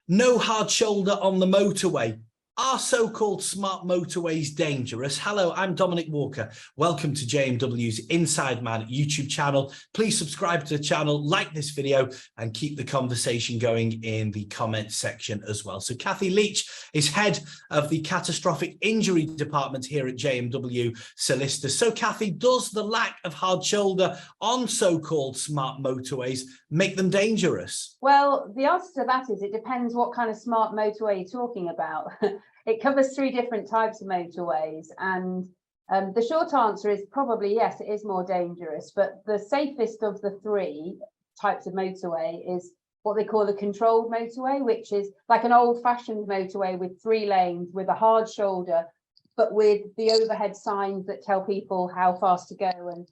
No hard shoulder on the motorway. Are so-called smart motorways dangerous? Hello, I'm Dominic Walker. Welcome to JMW's Inside Man YouTube channel. Please subscribe to the channel, like this video, and keep the conversation going in the comments section as well. So Cathy Leech is head of the catastrophic injury department here at JMW Solicitors. So Cathy, does the lack of hard shoulder on so-called smart motorways make them dangerous? Well, the answer to that is it depends what kind of smart motorway you're talking about. It covers three different types of motorways, and the short answer is probably yes, it is more dangerous, but the safest of the three types of motorway is what they call a controlled motorway, which is like an old-fashioned motorway with 3 lanes with a hard shoulder, but with the overhead signs that tell people how fast to go and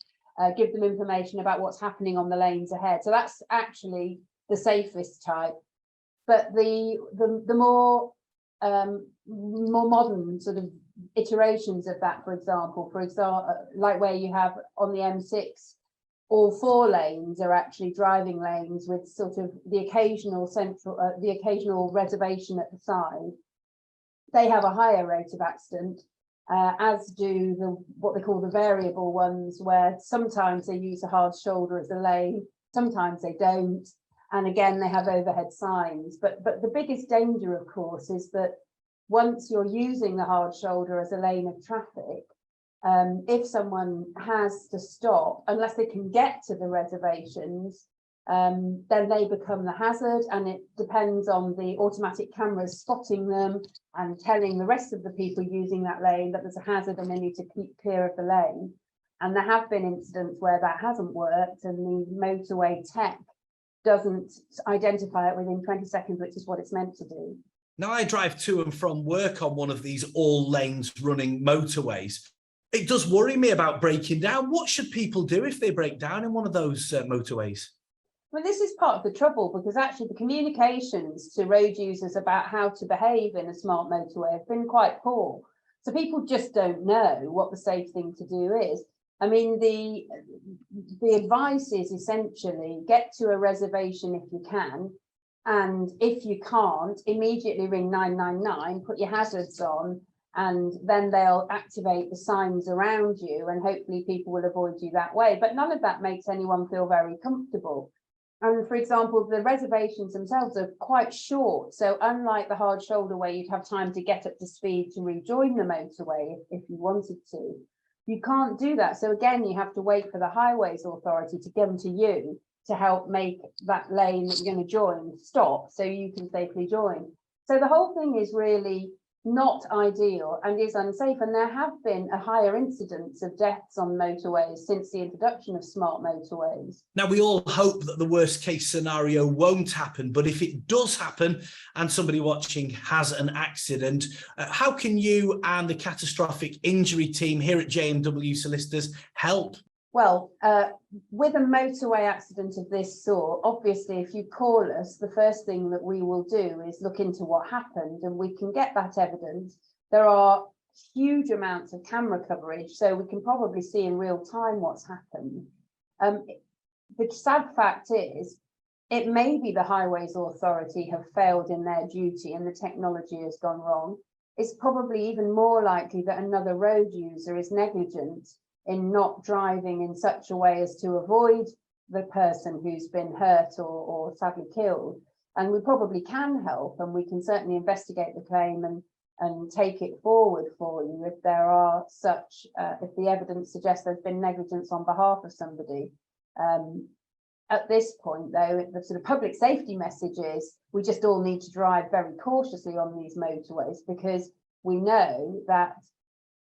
give them information about what's happening on the lanes ahead. So that's actually the safest type. But the more modern sort of iterations of that, for example, like where you have on the M6, all 4 lanes are actually driving lanes with sort of the occasional reservation at the side. They have a higher rate of accident, as do what they call the variable ones, where sometimes they use a hard shoulder as a lane, sometimes they don't. And again, they have overhead signs. But the biggest danger, of course, is that once you're using the hard shoulder as a lane of traffic, if someone has to stop, unless they can get to the reservations, then they become the hazard, and it depends on the automatic cameras spotting them and telling the rest of the people using that lane that there's a hazard and they need to keep clear of the lane. And there have been incidents where that hasn't worked and the motorway tech doesn't identify it within 20 seconds, which is what it's meant to do. Now, I drive to and from work on one of these all lanes running motorways. It does worry me about breaking down. What should people do if they break down in one of those motorways? Well, this is part of the trouble, because actually the communications to road users about how to behave in a smart motorway have been quite poor. So people just don't know what the safe thing to do is. I mean, the advice is essentially get to a reservation if you can, and if you can't, immediately ring 999, put your hazards on, and then they'll activate the signs around you, and hopefully people will avoid you that way. But none of that makes anyone feel very comfortable. And for example, the reservations themselves are quite short. So unlike the hard shoulder where you'd have time to get up to speed to rejoin the motorway if you wanted to, you can't do that. So again, you have to wait for the Highways Authority to come to you to help make that lane that you're going to join stop so you can safely join. So the whole thing is really not ideal and is unsafe. And there have been a higher incidence of deaths on motorways since the introduction of smart motorways. Now, we all hope that the worst case scenario won't happen, but if it does happen and somebody watching has an accident, how can you and the catastrophic injury team here at JMW Solicitors help? Well, with a motorway accident of this sort, obviously, if you call us, the first thing that we will do is look into what happened, and we can get that evidence. There are huge amounts of camera coverage, so we can probably see in real time what's happened. The sad fact is, it may be the Highways Authority have failed in their duty and the technology has gone wrong. It's probably even more likely that another road user is negligent in not driving in such a way as to avoid the person who's been hurt or sadly killed. And we probably can help, and we can certainly investigate the claim and take it forward for you if there are such, if the evidence suggests there's been negligence on behalf of somebody. At this point, though, the sort of public safety message is we just all need to drive very cautiously on these motorways, because we know that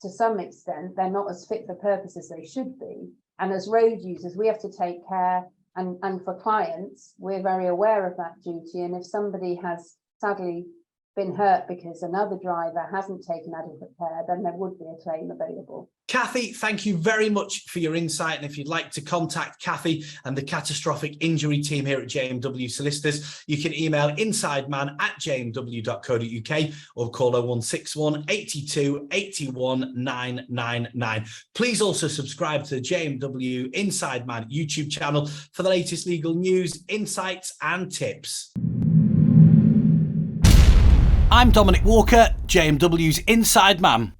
to some extent, they're not as fit for purpose as they should be. And as road users, we have to take care, and for clients, we're very aware of that duty. And if somebody has sadly been hurt because another driver hasn't taken adequate care, then there would be a claim available. Cathy, thank you very much for your insight. And if you'd like to contact Cathy and the catastrophic injury team here at JMW Solicitors, you can email insideman@jmw.co.uk or call 0161 82 81 999. Please also subscribe to the JMW Inside Man YouTube channel for the latest legal news, insights and tips. I'm Dominic Walker, JMW's Inside Man.